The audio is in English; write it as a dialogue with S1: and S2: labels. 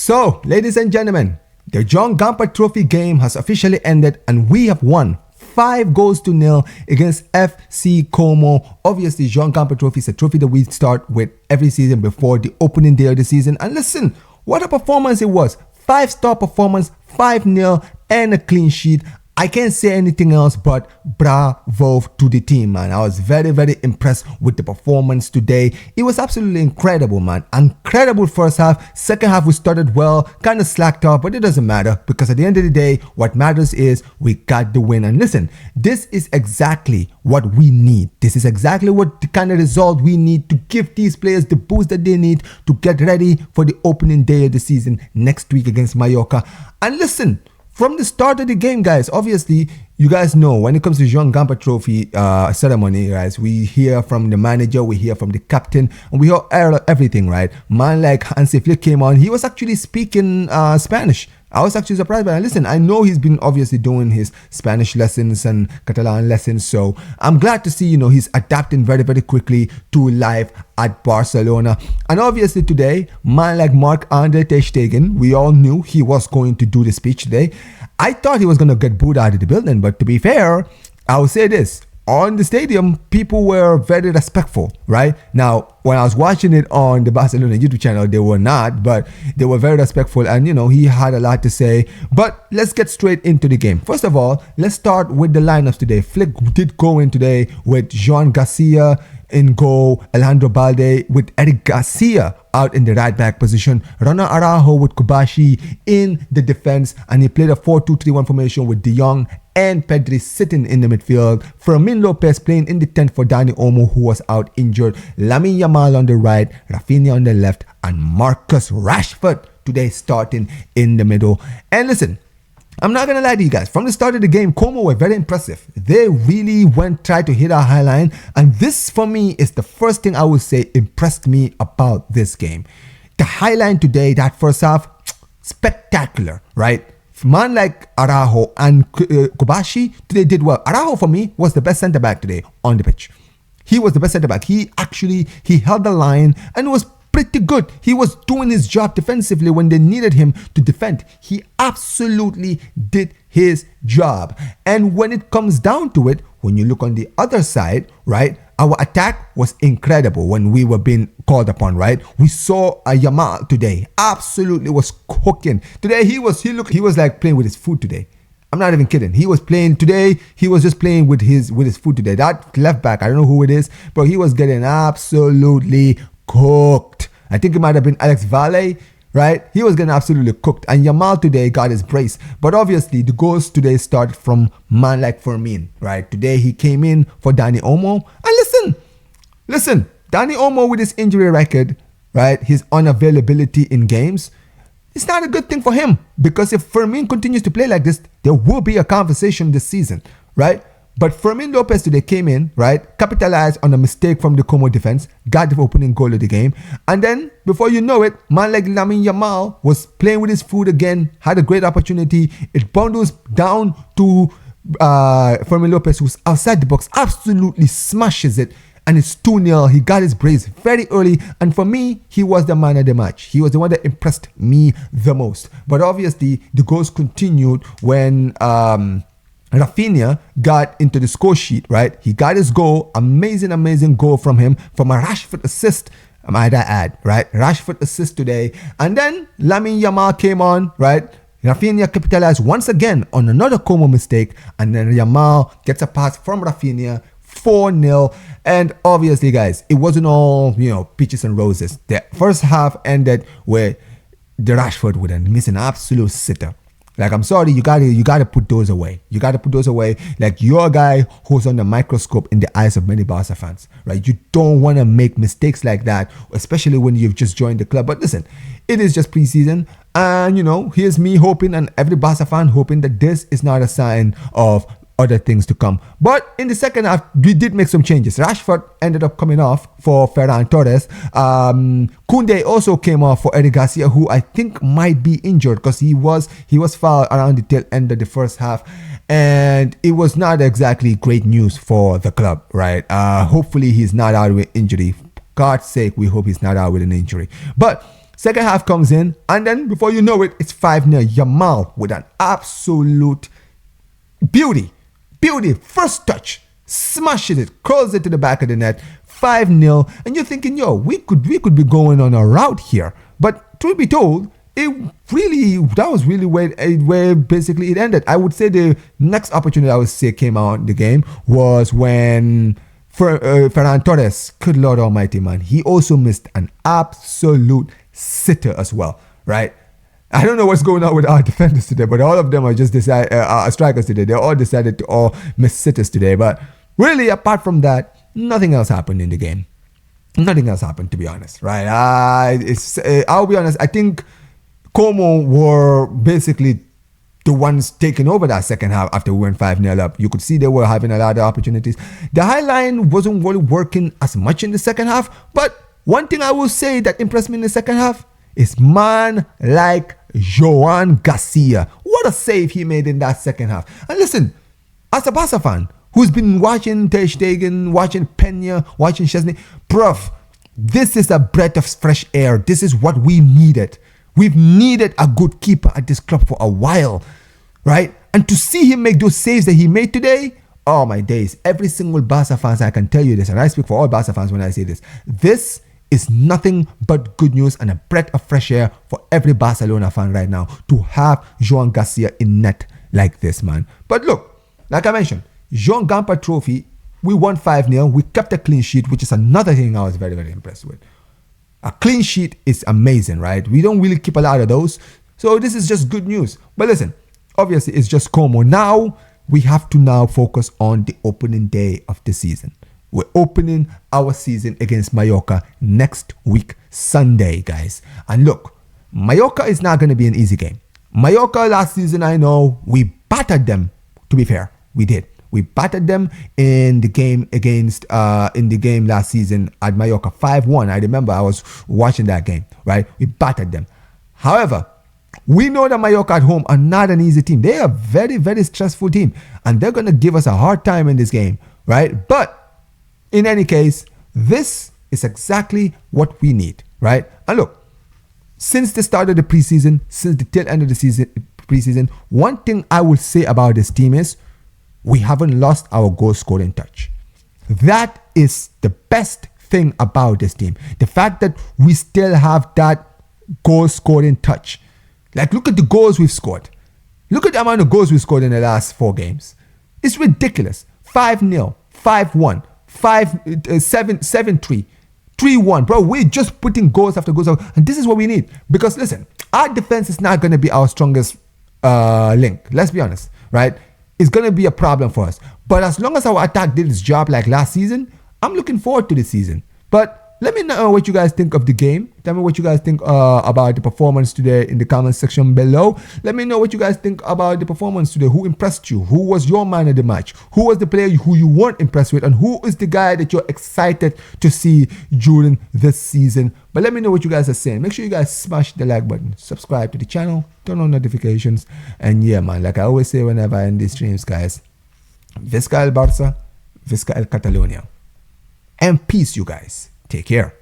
S1: So, ladies and gentlemen, the Joan Gamper Trophy game has officially ended and we have won 5-0 against FC Como. Obviously, Joan Gamper Trophy is a trophy that we start with every season before the opening day of the season. And listen, what a performance it was. 5-star performance, 5-0 and a clean sheet. I can't say anything else but bravo to the team, man. I was very, very impressed with the performance today. It was absolutely incredible, man. Incredible first half. Second half, we started well, kind of slacked off, but it doesn't matter because at the end of the day, what matters is we got the win. And listen, this is exactly what we need. This is exactly what the kind of result we need to give these players the boost that they need to get ready for the opening day of the season next week against Mallorca. And listen, from the start of the game, guys, obviously, you guys know when it comes to Joan Gamper Trophy ceremony, guys, we hear from the manager, we hear from the captain, and we hear everything, right? Man like Hansi Flick came on. He was actually speaking Spanish. I was actually surprised by that. Listen, I know he's been obviously doing his Spanish lessons and Catalan lessons, so I'm glad to see, he's adapting very, very quickly to life at Barcelona. And obviously today, man like Marc-Andre ter Stegen, we all knew he was going to do the speech today. I thought he was going to get booed out of the building, but to be fair, I will say this. On the stadium, people were very respectful, right? Now, when I was watching it on the Barcelona YouTube channel, they were not, but they were very respectful and, he had a lot to say. But let's get straight into the game. First of all, let's start with the lineups today. Flick did go in today with Joan Garcia in goal, Alejandro Balde with Eric Garcia out in the right back position, Ronald Araujo with Kobashi in the defense, and he played a 4-2-3-1 formation with De Jong and Pedri sitting in the midfield, FERMIN LOPEZ playing in the 10 for Dani Olmo, who was out injured, Lamine YAMAL on the right, Rafinha on the left, and Marcus Rashford today starting in the middle. And listen, I'm not going to lie to you guys. From the start of the game, Como were very impressive. They really tried to hit our high line. And this, for me, is the first thing I would say impressed me about this game. The high line today, that first half, spectacular, right? Man like Araujo and Kobashi today did well. Araujo, for me, was the best centre-back today on the pitch. He was the best centre-back. He held the line and was pretty good. He was doing his job defensively when they needed him to defend. He absolutely did his job. And when it comes down to it, when you look on the other side, right, our attack was incredible when we were being called upon, right? We saw a Yamal today, absolutely was cooking. Today he was like playing with his food today. I'm not even kidding. He was playing today. He was just playing with his food today. That left back, I don't know who it is, but he was getting absolutely cooked. I think it might have been Alex Valle, right? He was getting absolutely cooked. And Yamal today got his brace. But obviously, the goals today started from man like FERMIN, right? Today, he came in for Dani Olmo. And listen, Dani Olmo with his injury record, right? His unavailability in games, it's not a good thing for him. Because if FERMIN continues to play like this, there will be a conversation this season, right? But FERMIN LOPEZ today came in, right, capitalized on a mistake from the Como defense, got the opening goal of the game. And then, before you know it, man like Lamine Yamal was playing with his foot again, had a great opportunity. It bundles down to FERMIN LOPEZ, who's outside the box, absolutely smashes it. And it's 2-0. He got his brace very early. And for me, he was the man of the match. He was the one that impressed me the most. But obviously, the goals continued when Rafinha got into the score sheet, right? He got his goal, amazing goal from him, from a Rashford assist, might I add, right? Rashford assist today. And then Lamine Yamal came on, right? Rafinha capitalized once again on another Como mistake, and then Yamal gets a pass from Rafinha, 4-0. And obviously, guys, it wasn't all, peaches and roses. The first half ended with the Rashford with a missing absolute sitter. Like, I'm sorry, you gotta put those away. You gotta put those away. Like, you're a guy who's on the microscope in the eyes of many Barca fans, right? You don't want to make mistakes like that, especially when you've just joined the club. But listen, it is just preseason. And, here's me hoping, and every Barca fan hoping, that this is not a sign of other things to come. But in the second half, we did make some changes. Rashford ended up coming off for Ferran Torres. Koundé also came off for Eric Garcia, who I think might be injured because he was fouled around the tail end of the first half. And it was not exactly great news for the club, right? Hopefully he's not out with injury. For God's sake, we hope he's not out with an injury. But Second half comes in, and then before you know it, it's 5-0. Yamal with an absolute beauty. First touch, smashes it, curls it to the back of the net. 5-0, and you're thinking, yo, we could be going on a route here. But truth be told, that was really where basically it ended. I would say the next opportunity I would say came out in the game was when Ferran Torres, good Lord Almighty, man, he also missed an absolute sitter as well, right? I don't know what's going on with our defenders today, but all of them are just strikers today. They all decided to all miss sitters today. But really, apart from that, nothing else happened in the game. Nothing else happened, to be honest, right? I'll be honest. I think Como were basically the ones taking over that second half after we went 5-0 up. You could see they were having a lot of opportunities. The high line wasn't really working as much in the second half, but one thing I will say that impressed me in the second half is man like Joan Garcia. What a save he made in that second half. And listen, as a Barça fan who's been watching Ter Stegen, watching Peña, watching Chesney, bruv, this is a breath of fresh air. This is what we needed. We've needed a good keeper at this club for a while, right? And to see him make those saves that he made today, oh my days. Every single Barça fan, I can tell you this, and I speak for all Barça fans when I say this. This is nothing but good news and a breath of fresh air for every Barcelona fan right now to have Joan Garcia in net like this, man. But look, like I mentioned, Joan Gamper Trophy, we won 5-0. We kept a clean sheet, which is another thing I was very, very impressed with. A clean sheet is amazing, right? We don't really keep a lot of those. So this is just good news. But listen, obviously it's just Como. Now we have to now focus on the opening day of the season. We're opening our season against Mallorca next week, Sunday, guys. And look, Mallorca is not going to be an easy game. Mallorca last season, I know, we battered them. To be fair, we did. We battered them in the game last season at Mallorca, 5-1. I remember I was watching that game, right? We battered them. However, we know that Mallorca at home are not an easy team. They are a very, very stressful team, and they're going to give us a hard time in this game, right? But in any case, this is exactly what we need, right? And look, since the start of the preseason, since the tail end of the preseason, one thing I will say about this team is we haven't lost our goal scoring touch. That is the best thing about this team. The fact that we still have that goal scoring touch. Like, look at the goals we've scored. Look at the amount of goals we've scored in the last 4 games. It's ridiculous. 5-0, 5-1, 7-3, 3-1. Bro, we're just putting goals after goals. And this is what we need. Because listen, our defense is not going to be our strongest link. Let's be honest, right? It's going to be a problem for us. But as long as our attack did its job like last season, I'm looking forward to this season. But let me know what you guys think of the game. Tell me what you guys think about the performance today in the comment section below. Let me know what you guys think about the performance today. Who impressed you? Who was your man of the match? Who was the player who you weren't impressed with? And who is the guy that you're excited to see during this season? But let me know what you guys are saying. Make sure you guys smash the like button. Subscribe to the channel. Turn on notifications. And yeah, man, like I always say whenever I end these streams, guys, Visca el Barça, Visca el Catalonia. And peace, you guys. Take care.